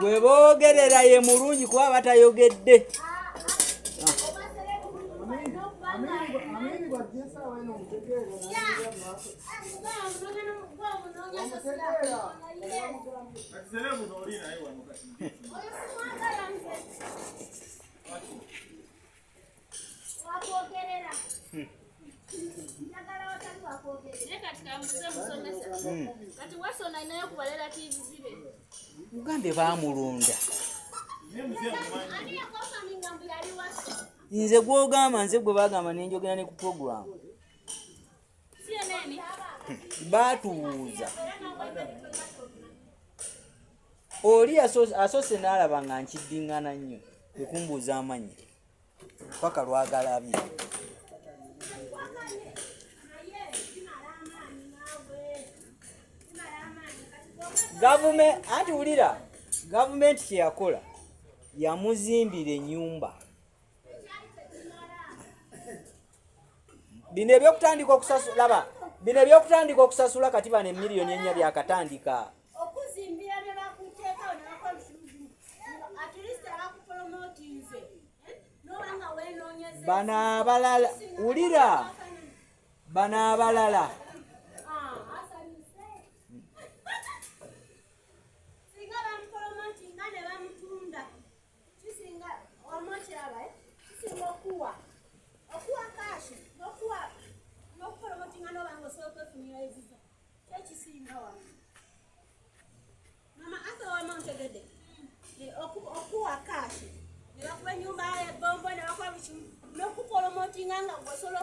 Gwe boogerera ye mulungi kuba batayogedde. Mugambe baamulonda. Nze gwogamba nze gwe bagamba nenjogera ne ku program. Baatubuuza. Oli asose n'alaba nga nkiddiŋŋana nnyo ekumbuuza amannya. Paka lwagalabye. Anti wulira, gavumenti kye yakola yamuzimbira ennyumba. Bino ebyokutandika okusasula laba, bino ebyokutandika okusasula kati bano emiliyoni ennya byakatandika. Okuzimbira ne bakuteekawo ne bakola at least abakupromotinze. Nobanga weenoonyeza. Bano abalala, wulira, bano abalala. Mama asa wa mwantegede. Okuwa kashi. Ne bakuba nyumba ya bombo ne bakuba bichu. N'okupolomotinga nga gosolo